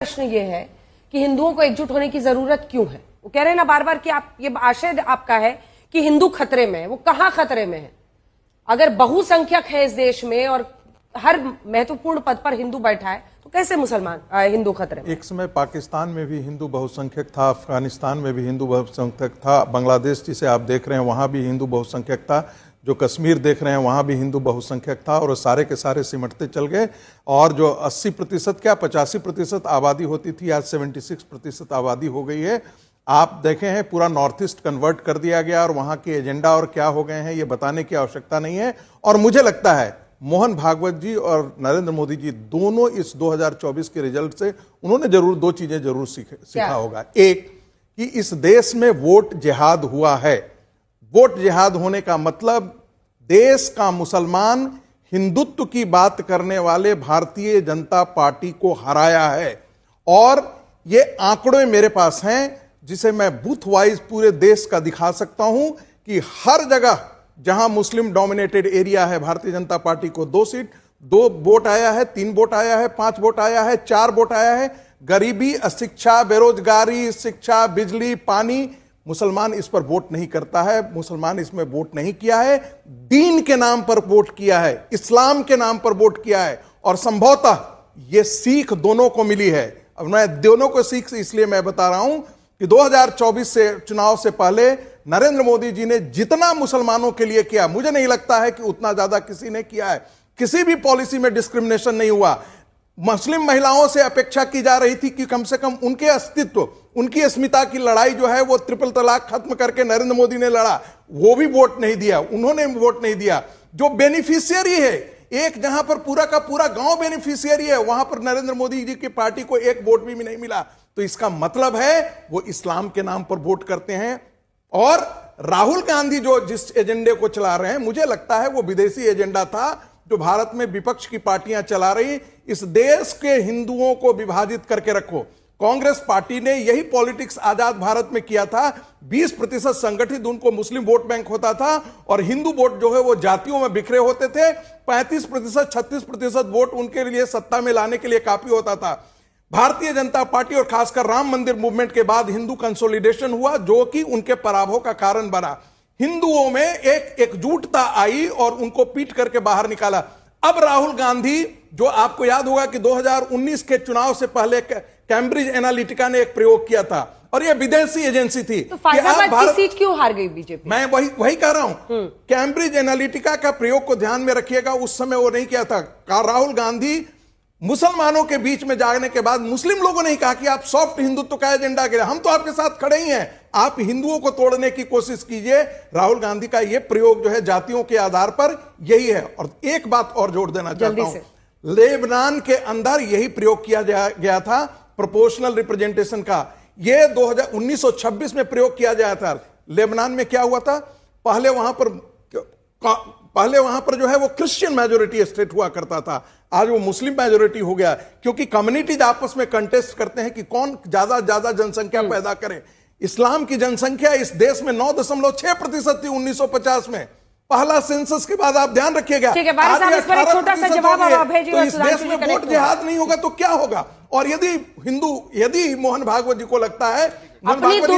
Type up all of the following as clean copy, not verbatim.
प्रश्न ये है कि हिंदुओं को एकजुट होने की जरूरत क्यों है। वो कह रहे हैं ना बार बार कि आप ये आशय आपका है कि हिंदू खतरे में है। वो कहां खतरे में है? अगर बहुसंख्यक है इस देश में और हर महत्वपूर्ण पद पर हिंदू बैठा है तो कैसे मुसलमान हिंदू खतरे में? एक समय पाकिस्तान में भी हिंदू बहुसंख्यक था, अफगानिस्तान में भी हिंदू बहुसंख्यक था, बांग्लादेश जिसे आप देख रहे हैं वहां भी हिंदू बहुसंख्यक था, जो कश्मीर देख रहे हैं वहां भी हिंदू बहुसंख्यक था, और सारे के सारे सिमटते चल गए। और जो 80% क्या 85% आबादी होती थी, आज 76% आबादी हो गई है। आप देखें हैं पूरा नॉर्थ ईस्ट कन्वर्ट कर दिया गया, और वहां के एजेंडा और क्या हो गए हैं ये बताने की आवश्यकता नहीं है। और मुझे लगता है मोहन भागवत जी और नरेंद्र मोदी जी दोनों इस 2024 के रिजल्ट से उन्होंने जरूर दो चीजें जरूर सीखा होगा। एक कि इस देश में वोट जिहाद हुआ है। वोट जिहाद होने का मतलब देश का मुसलमान हिंदुत्व की बात करने वाले भारतीय जनता पार्टी को हराया है। और ये आंकड़े मेरे पास हैं जिसे मैं बूथ वाइज पूरे देश का दिखा सकता हूं कि हर जगह जहां मुस्लिम डोमिनेटेड एरिया है भारतीय जनता पार्टी को 2 सीट, 2 वोट आया है, 3 वोट आया है, 5 वोट आया है, 4 वोट आया है। गरीबी, अशिक्षा, बेरोजगारी, शिक्षा, बिजली, पानी, मुसलमान इस पर वोट नहीं करता है। मुसलमान इसमें वोट नहीं किया है, दीन के नाम पर वोट किया है, इस्लाम के नाम पर वोट किया है। और संभवतः यह सीख दोनों को मिली है। अब मैं दोनों को सीख इसलिए मैं बता रहा हूं कि 2024 से चुनाव से पहले नरेंद्र मोदी जी ने जितना मुसलमानों के लिए किया, मुझे नहीं लगता है कि उतना ज्यादा किसी ने किया है। किसी भी पॉलिसी में डिस्क्रिमिनेशन नहीं हुआ। मुस्लिम महिलाओं से अपेक्षा की जा रही थी कि कम से कम उनके अस्तित्व, उनकी अस्मिता की लड़ाई जो है वो ट्रिपल तलाक खत्म करके नरेंद्र मोदी ने लड़ा, वो भी वोट नहीं दिया, उन्होंने वोट नहीं दिया। जो बेनिफिशियरी है, एक जहां पर पूरा का पूरा गांव बेनिफिशियरी है, वहां पर नरेंद्र मोदी जी की पार्टी को एक वोट भी नहीं मिला। तो इसका मतलब है वो इस्लाम के नाम पर वोट करते हैं। और राहुल गांधी जो जिस एजेंडे को चला रहे हैं, मुझे लगता है वो विदेशी एजेंडा था जो भारत में विपक्ष की पार्टियां चला रही। इस देश के हिंदुओं को विभाजित करके रखो। कांग्रेस पार्टी ने यही पॉलिटिक्स आजाद भारत में किया था। 20% संगठित उनको मुस्लिम वोट बैंक होता था और हिंदू वोट जो है वो जातियों में बिखरे होते थे। 35%, 36% वोट उनके लिए सत्ता में लाने के लिए काफी होता था। भारतीय जनता पार्टी और खासकर राम मंदिर मूवमेंट के बाद हिंदू कंसोलिडेशन हुआ जो कि उनके पराभव का कारण बना। हिंदुओं में एक एकजुटता आई और उनको पीट करके बाहर निकाला। अब राहुल गांधी, जो आपको याद होगा कि 2019 के चुनाव से पहले कैम्ब्रिज एनालिटिका ने एक प्रयोग किया था और यह विदेशी एजेंसी थी। तो फैजाबाद की सीट क्यों हार गई बीजेपी? मैं वही कह रहा हूं। कैम्ब्रिज एनालिटिका का प्रयोग को ध्यान में रखिएगा, उस समय वो नहीं किया था। राहुल गांधी मुसलमानों के बीच में जाने के बाद मुस्लिम लोगों ने कहा कि आप सॉफ्ट हिंदुत्व का एजेंडा के लिए हम तो आपके साथ खड़े ही हैं, आप हिंदुओं को तोड़ने की कोशिश कीजिए। राहुल गांधी का यह प्रयोग जो है जातियों के आधार पर यही है। और एक बात और जोड़ देना चाहता हूं, लेबनान के अंदर यही प्रयोग किया गया था प्रोपोर्शनल रिप्रेजेंटेशन का। यह 1926 में प्रयोग किया गया था। लेबनान में क्या हुआ था, पहले वहां पर जो है वो क्रिश्चियन मेजोरिटी स्टेट हुआ करता था, आज वो मुस्लिम मेजोरिटी हो गया, क्योंकि कम्युनिटीज आपस में कंटेस्ट करते हैं कि कौन ज्यादा जनसंख्या पैदा करे। इस्लाम की जनसंख्या इस देश में 9.6% थी 1950 में, पहला सेंसस के बाद। आप ध्यान रखिएगा, छोटा सा जवाब तो इस देश में वोट जिहाद नहीं होगा तो क्या होगा? और यदि मोहन भागवत जी को लगता है, मोहन भागवत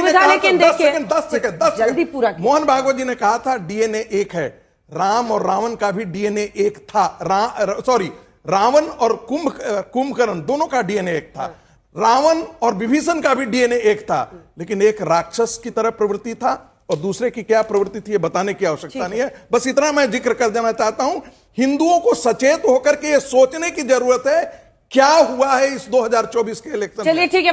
जी ने कहा था डीएनए एक है, राम और रावण का भी डीएनए एक था। रावण और कुंभकर्ण दोनों का डीएनए एक था। रावण और विभीषण का भी डीएनए एक था, लेकिन एक राक्षस की तरह प्रवृत्ति था और दूसरे की क्या प्रवृत्ति थी ये बताने की आवश्यकता नहीं है। बस इतना मैं जिक्र कर देना चाहता हूं, हिंदुओं को सचेत होकर के ये सोचने की जरूरत है क्या हुआ है इस 2024 के इलेक्शन। चलिए ठीक है।